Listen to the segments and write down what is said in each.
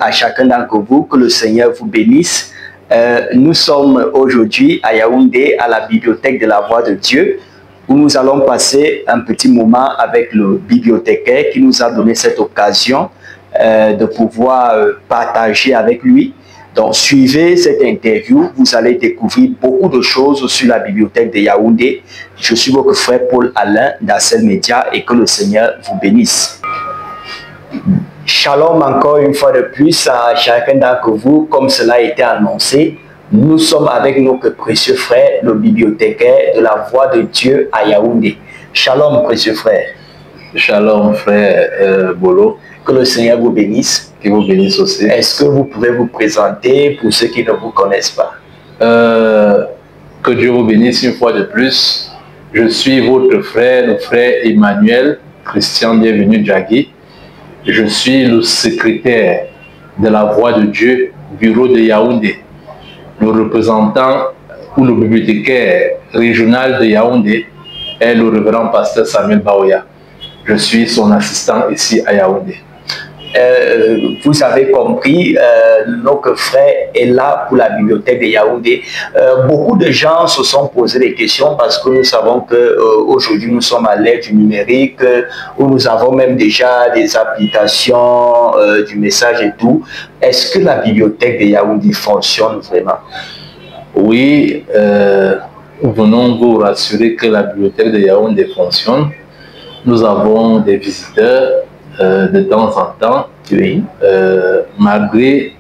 à chacun d'entre vous, que le Seigneur vous bénisse. Nous sommes aujourd'hui à Yaoundé, à la bibliothèque de la Voix de Dieu, où nous allons passer un petit moment avec le bibliothécaire qui nous a donné cette occasion de pouvoir partager avec lui. Donc, suivez cette interview, vous allez découvrir beaucoup de choses sur la bibliothèque de Yaoundé. Je suis votre frère Paul Alain d'Accel Média et que le Seigneur vous bénisse. Shalom encore une fois de plus à chacun d'entre vous, comme cela a été annoncé. Nous sommes avec notre précieux frère, le bibliothécaire de la Voix de Dieu à Yaoundé. Shalom, précieux frère. Shalom, frère Bolo. Que le Seigneur vous bénisse. Qu'il vous bénisse aussi. Est-ce que vous pouvez vous présenter pour ceux qui ne vous connaissent pas? Que Dieu vous bénisse une fois de plus. Je suis votre frère, le frère Emmanuel Christian Bienvenu Djagui. Je suis le secrétaire de la Voix de Dieu, bureau de Yaoundé. Le représentant ou le bibliothécaire régional de Yaoundé est le révérend pasteur Samuel Baoya. Je suis son assistant ici à Yaoundé. Vous avez compris, notre frère est là pour la bibliothèque de Yaoundé. Beaucoup de gens se sont posé des questions parce que nous savons qu'aujourd'hui nous sommes à l'ère du numérique, où nous avons même déjà des applications du message et tout. Est-ce que la bibliothèque de Yaoundé fonctionne vraiment? Oui, nous venons vous rassurer que la bibliothèque de Yaoundé fonctionne. Nous avons des visiteurs de temps en temps, oui. Malgré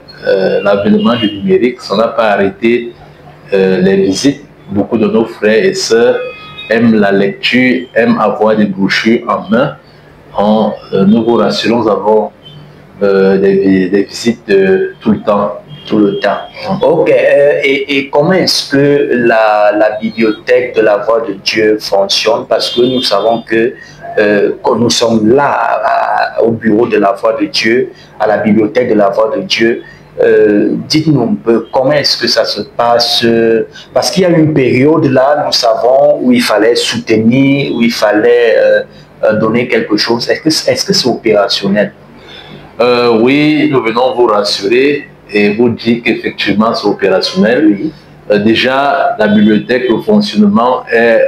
l'avènement du numérique, ça n'a pas arrêté les visites. Beaucoup de nos frères et sœurs aiment la lecture, aiment avoir des brochures en main. Nous vous rassurons, nous avons des visites tout le temps. Tout le temps. Ok. Et comment est-ce que la bibliothèque de la Voix de Dieu fonctionne? Parce que nous savons que quand nous sommes là au bureau de la Voix de Dieu, à la bibliothèque de la Voix de Dieu, dites-nous un peu comment est-ce que ça se passe, parce qu'il y a une période là, nous savons, où il fallait soutenir, où il fallait donner quelque chose. Est-ce que c'est opérationnel? Oui, nous venons vous rassurer et vous dire qu'effectivement c'est opérationnel. Oui. Déjà, la bibliothèque, le fonctionnement est...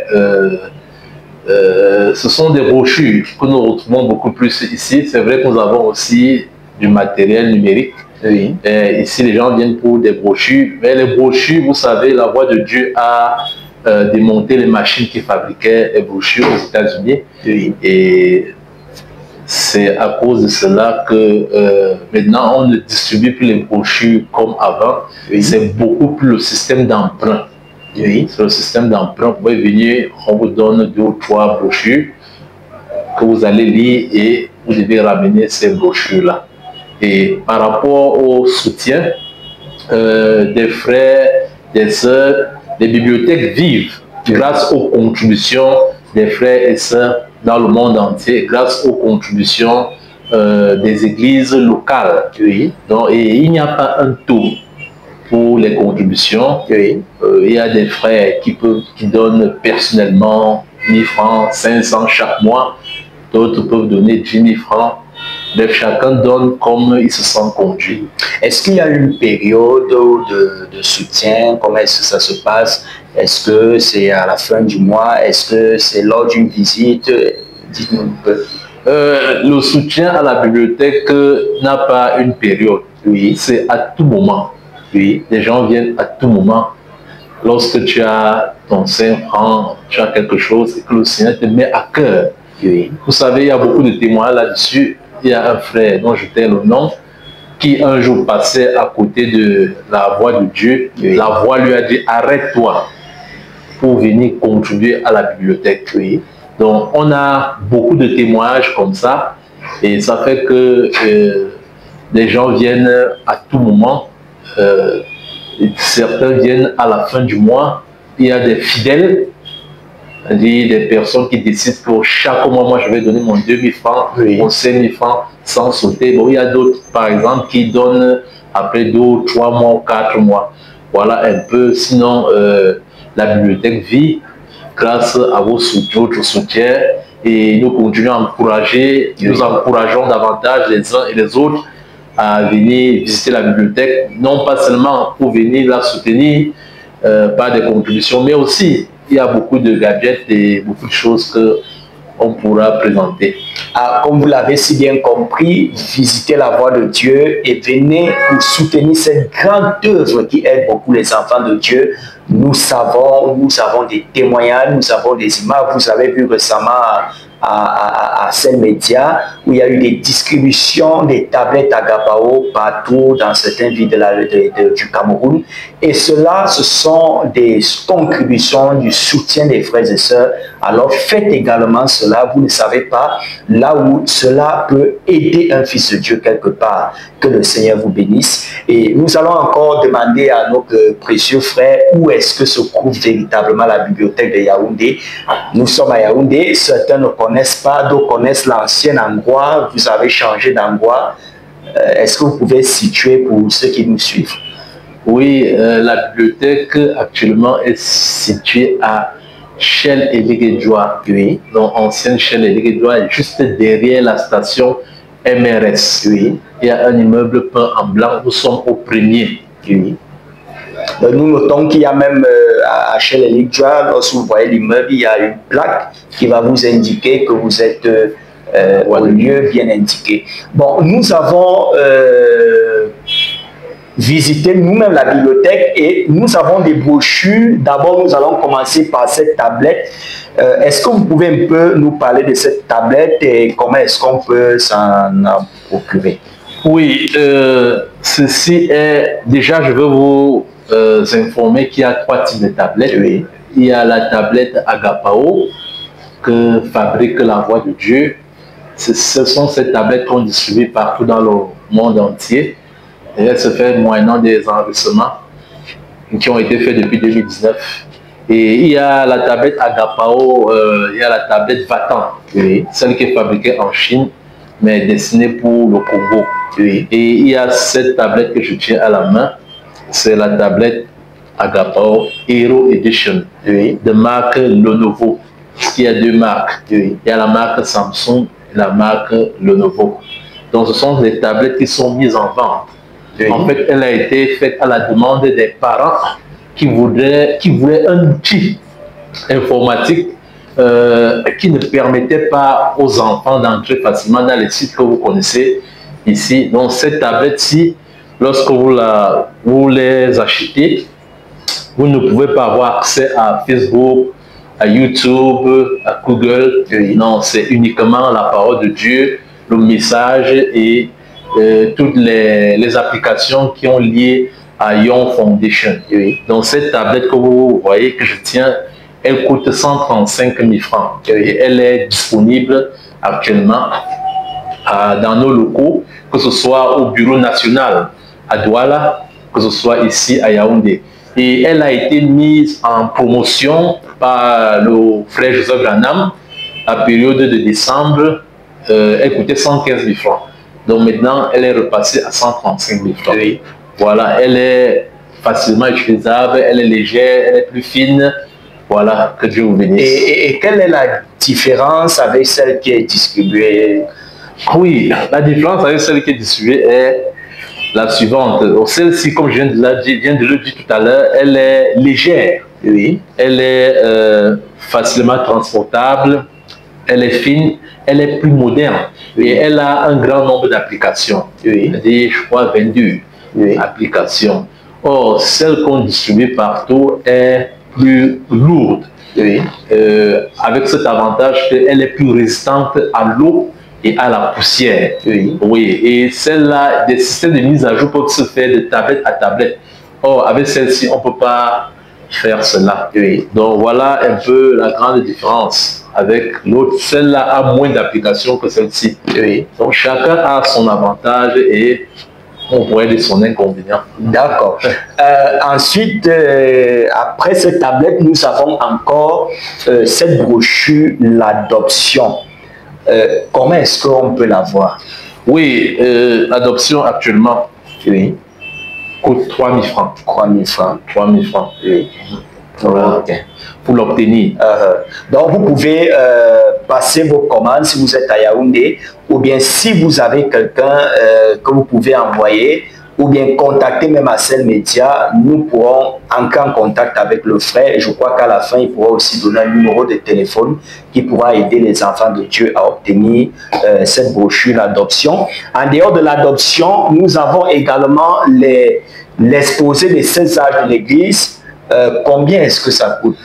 ce sont des brochures que nous retrouvons beaucoup plus ici. C'est vrai que nous avons aussi du matériel numérique. Oui. Ici, les gens viennent pour des brochures. Mais les brochures, vous savez, la Voix de Dieu a démonté les machines qui fabriquaient les brochures aux États-Unis. Oui. Et c'est à cause de cela que maintenant, on ne distribue plus les brochures comme avant. Oui. C'est beaucoup plus le système d'emprunt. Oui. C'est le système d'emprunt. Vous pouvez venir, on vous donne 2 ou 3 brochures que vous allez lire et vous devez ramener ces brochures-là. Et par rapport au soutien des frères, des sœurs, les bibliothèques vivent grâce aux contributions des frères et sœurs dans le monde entier, grâce aux contributions des églises locales. Oui. Donc, et il n'y a pas un taux pour les contributions. Oui. Il y a des frères qui donnent personnellement 1000 francs, 500 chaque mois. D'autres peuvent donner 10 000 francs. Bref, chacun donne comme il se sent conduit. Est-ce qu'il y a une période de soutien? Comment est-ce que ça se passe? Est-ce que c'est à la fin du mois? Est-ce que c'est lors d'une visite? Dites-nous un peu. Le soutien à la bibliothèque n'a pas une période. Oui. C'est à tout moment. Oui. Les gens viennent à tout moment. Lorsque tu as ton 5 francs, tu as quelque chose et que le Seigneur te met à cœur. Oui. Vous savez, il y a beaucoup de témoins là-dessus. Il y a un frère dont je tais le nom qui un jour passait à côté de la Voix de Dieu. Oui. La Voix lui a dit « Arrête-toi pour venir contribuer à la bibliothèque. » Oui. Donc, on a beaucoup de témoignages comme ça et ça fait que les gens viennent à tout moment. Certains viennent à la fin du mois. Il y a des fidèles, des personnes qui décident que chaque mois, moi, je vais donner mon 2000 francs, oui. Mon 5000 francs sans sauter. Bon, il y a d'autres, par exemple, qui donnent après 2 ou 3 mois ou 4 mois. Voilà un peu. Sinon, la bibliothèque vit grâce à votre soutien et nous continuons à encourager, nous encourageons davantage les uns et les autres à venir visiter la bibliothèque, non pas seulement pour venir la soutenir par des contributions, mais aussi il y a beaucoup de gadgets et beaucoup de choses que on pourra présenter. Ah, comme vous l'avez si bien compris, visitez la voie de Dieu et venez pour soutenir cette grande œuvre qui aide beaucoup les enfants de Dieu. Nous avons des témoignages, nous avons des images. Vous avez vu récemment à Seine Média où il y a eu des distributions des tablettes Agapao partout dans certaines villes du Cameroun. Et cela, ce sont des contributions du soutien des frères et sœurs. Alors faites également cela, vous ne savez pas, là où cela peut aider un fils de Dieu quelque part. Que le Seigneur vous bénisse. Et nous allons encore demander à notre précieux frère où est-ce que se trouve véritablement la bibliothèque de Yaoundé. Nous sommes à Yaoundé, certains ne connaissent pas, d'autres connaissent l'ancien endroit, vous avez changé d'endroit. Est-ce que vous pouvez situer pour ceux qui nous suivent? Oui, la bibliothèque actuellement est située à Shell et Léguédois, oui. Donc ancienne Shell et Léguédois, juste derrière la station MRS. Oui. Il y a un immeuble peint en blanc, nous sommes au premier. Oui. Nous notons qu'il y a même à Shell et Léguédois, lorsque vous voyez l'immeuble, il y a une plaque qui va vous indiquer que vous êtes au lieu bien indiqué. Bon, nous avons visiter nous-mêmes la bibliothèque et nous avons des brochures. D'abord, nous allons commencer par cette tablette. Est-ce que vous pouvez un peu nous parler de cette tablette et comment est-ce qu'on peut s'en procurer? Oui, ceci est... Déjà, je veux vous informer qu'il y a 3 types de tablettes. Oui. Il y a la tablette Agapao que fabrique la Voix de Dieu. Ce sont ces tablettes qu'on distribue partout dans le monde entier. Et elle se fait moyennant des enregistrements qui ont été faits depuis 2019. Et il y a la tablette Agapao, il y a la tablette Vatan, oui, celle qui est fabriquée en Chine, mais destinée pour le Congo. Oui. Et il y a cette tablette que je tiens à la main, c'est la tablette Agapao Hero Edition, oui, de marque Lenovo. Il y a 2 marques. Oui. Il y a la marque Samsung et la marque Lenovo. Donc ce sont des tablettes qui sont mises en vente. Oui. En fait, elle a été faite à la demande des parents qui voulaient un outil informatique qui ne permettait pas aux enfants d'entrer facilement dans les sites que vous connaissez ici. Donc cette tablette-ci, lorsque vous les achetez, vous ne pouvez pas avoir accès à Facebook, à YouTube, à Google. Oui. Non, c'est uniquement la parole de Dieu, le message et toutes les applications qui ont lié à Young Foundation. Oui. Donc cette tablette que vous voyez que je tiens, elle coûte 135 000 francs. Et elle est disponible actuellement dans nos locaux, que ce soit au bureau national à Douala, que ce soit ici à Yaoundé. Et elle a été mise en promotion par le frère Joseph Branham à la période de décembre. Elle coûtait 115 000 francs. Donc maintenant, elle est repassée à 135 000 francs. Oui. Voilà, elle est facilement utilisable, elle est légère, elle est plus fine. Voilà, que Dieu vous bénisse. Et quelle est la différence avec celle qui est distribuée? Oui, la différence avec celle qui est distribuée est la suivante. Celle-ci, comme je viens de le dire tout à l'heure, elle est légère. Oui. Elle est facilement transportable, elle est fine, elle est plus moderne. Oui. Et elle a un grand nombre d'applications. Oui. C'est-à-dire, je crois, 22 applications. Or, celle qu'on distribue partout est plus lourde. Oui. Avec cet avantage qu'elle est plus résistante à l'eau et à la poussière. Oui. Oui. Et celle-là, des systèmes de mise à jour peuvent se faire de tablette à tablette. Or, avec celle-ci, on ne peut pas faire cela. Oui. Donc, voilà un peu la grande différence avec l'autre. Celle-là a moins d'applications que celle-ci. Oui. Donc, chacun a son avantage et on pourrait dire son inconvénient. D'accord. Ensuite, après cette tablette, nous avons encore cette brochure, l'adoption. Comment est-ce qu'on peut l'avoir? Oui, l'adoption actuellement, oui, coûte 3 000 francs. 3 000 francs. 3 000 francs. Oui. Voilà. Okay. Pour l'obtenir. Donc, vous pouvez passer vos commandes si vous êtes à Yaoundé, ou bien si vous avez quelqu'un que vous pouvez envoyer, ou bien contacter même à Cell Média, nous pourrons entrer en contact avec le frère. Et je crois qu'à la fin, il pourra aussi donner un numéro de téléphone qui pourra aider les enfants de Dieu à obtenir cette brochure d'adoption. En dehors de l'adoption, nous avons également l'exposé des 16 âges de l'Église. Combien est-ce que ça coûte?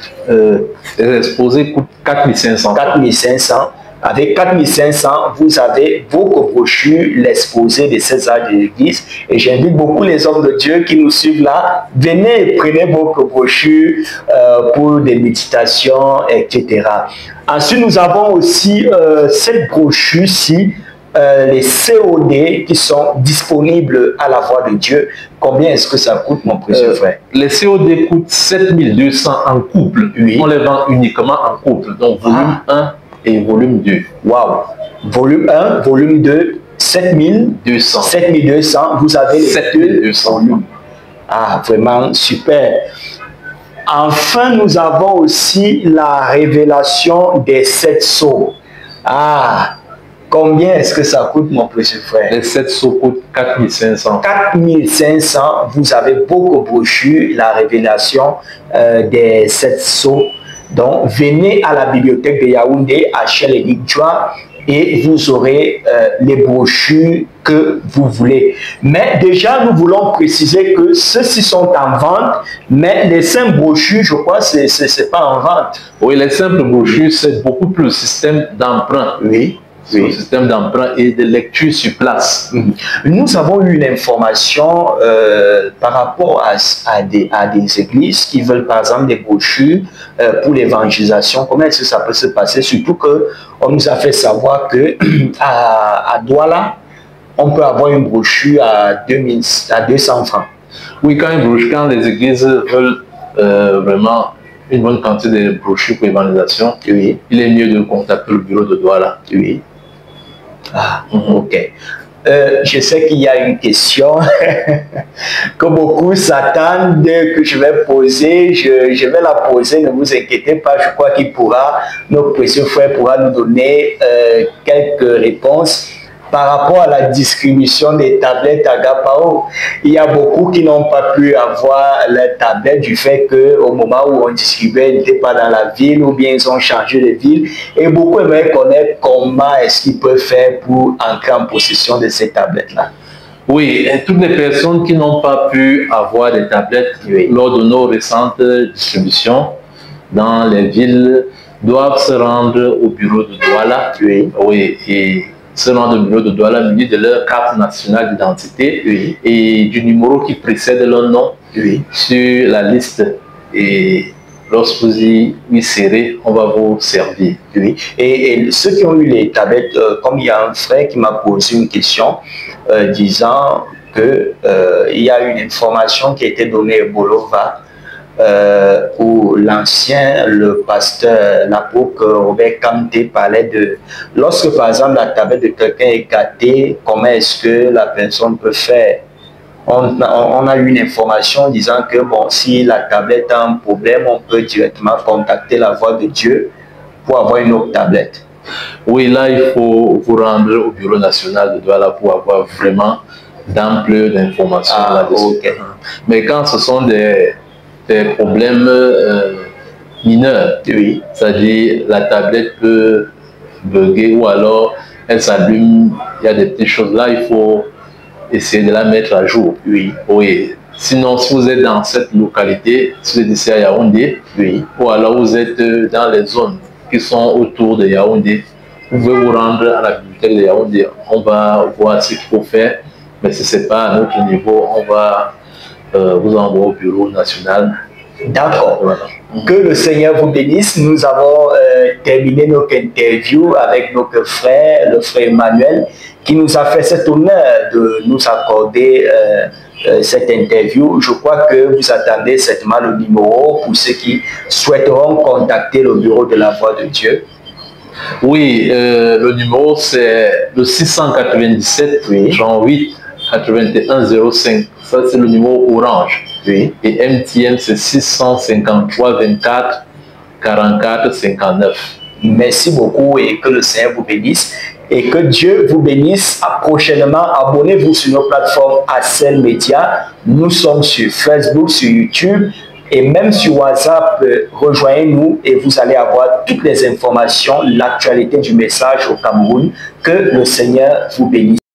L'exposé coûte 4500. 4500. Avec 4500, vous avez vos brochures, l'exposé des 16 âges de l'Église. Et j'invite beaucoup les hommes de Dieu qui nous suivent là. Venez et prenez vos brochures pour des méditations, etc. Ensuite, nous avons aussi cette brochure-ci, les COD qui sont disponibles à la voix de Dieu. Combien est-ce que ça coûte, mon précieux frère? Les COD coûtent 7200 en couple. Oui. On les vend uniquement en couple. Donc, volume 1 et volume 2. Waouh! Volume 1, volume 2, 7200. 7200, vous avez les 7200 volumes. Ah, vraiment super. Enfin, nous avons aussi la révélation des 7 sceaux. Ah, combien est-ce que ça coûte, mon précieux frère? Les 7 sceaux coûtent 4500. 4500, vous avez beaucoup de brochures, la révélation des 7 sceaux. Donc, venez à la bibliothèque de Yaoundé, à Chelénik-Djoua, et vous aurez les brochures que vous voulez. Mais déjà, nous voulons préciser que ceux-ci sont en vente, mais les 5 brochures, je crois, ce n'est pas en vente. Oui, les simples brochures, c'est beaucoup plus le système d'emprunt. Oui. Oui. Le système d'emprunt et de lecture sur place. Nous avons eu une information par rapport à des églises qui veulent par exemple des brochures pour l'évangélisation. Comment est-ce que ça peut se passer? Surtout qu'on nous a fait savoir que à Douala, on peut avoir une brochure à 200 francs. Oui, quand les églises veulent vraiment une bonne quantité de brochures pour l'évangélisation, oui, il est mieux de contacter le bureau de Douala. Oui. Ah, ok. Je sais qu'il y a une question que beaucoup s'attendent que je vais poser. Je vais la poser, ne vous inquiétez pas. Je crois qu'il pourra, notre précieux frère pourra nous donner quelques réponses. Par rapport à la distribution des tablettes à Agapao, il y a beaucoup qui n'ont pas pu avoir les tablettes du fait qu'au moment où on distribuait, ils n'étaient pas dans la ville ou bien ils ont changé de ville. Et beaucoup aimeraient connaître comment est-ce qu'ils peuvent faire pour entrer en possession de ces tablettes-là. Oui, et toutes les personnes qui n'ont pas pu avoir des tablettes lors de nos récentes distributions dans les villes doivent se rendre au bureau de Douala. Oui, et se rendre au bureau de Douala muni de leur carte nationale d'identité et du numéro qui précède leur nom sur la liste. Et lorsque vous y serez, on va vous servir. Et ceux qui ont eu les tablettes, comme il y a un frère qui m'a posé une question disant qu'il y a une information qui a été donnée à Bolova où le pasteur, l'apôtre Robert Kamté parlait de lorsque par exemple la tablette de quelqu'un est gâtée, comment est-ce que la personne peut faire? On a eu une information disant que bon, si la tablette a un problème, on peut directement contacter la voix de Dieu pour avoir une autre tablette. Oui, là il faut vous rendre au bureau national de Douala pour avoir vraiment d'amples informations là-dessus. Mais quand ce sont des problèmes mineurs, c'est-à-dire la tablette peut bugger ou alors elle s'allume, il y a des petites choses là, il faut essayer de la mettre à jour. Sinon, si vous êtes dans cette localité, si vous êtes ici à Yaoundé, ou alors vous êtes dans les zones qui sont autour de Yaoundé, vous pouvez vous rendre à la bibliothèque de Yaoundé, on va voir ce qu'il faut faire, mais si ce n'est pas à notre niveau, on va vous envoie au bureau national. D'accord. Voilà. Que le Seigneur vous bénisse. Nous avons terminé notre interview avec notre frère, le frère Emmanuel, qui nous a fait cet honneur de nous accorder cette interview. Je crois que vous attendez certainement le numéro pour ceux qui souhaiteront contacter le bureau de la voix de Dieu. Oui, le numéro c'est le 697 8 81 05. Ça c'est le numéro orange. Oui. Et MTN, c'est 653 24 44 59. Merci beaucoup et que le Seigneur vous bénisse. Et que Dieu vous bénisse. Prochainement, abonnez-vous sur nos plateformes Accel Média. Nous sommes sur Facebook, sur YouTube et même sur WhatsApp. Rejoignez-nous et vous allez avoir toutes les informations, l'actualité du message au Cameroun. Que le Seigneur vous bénisse.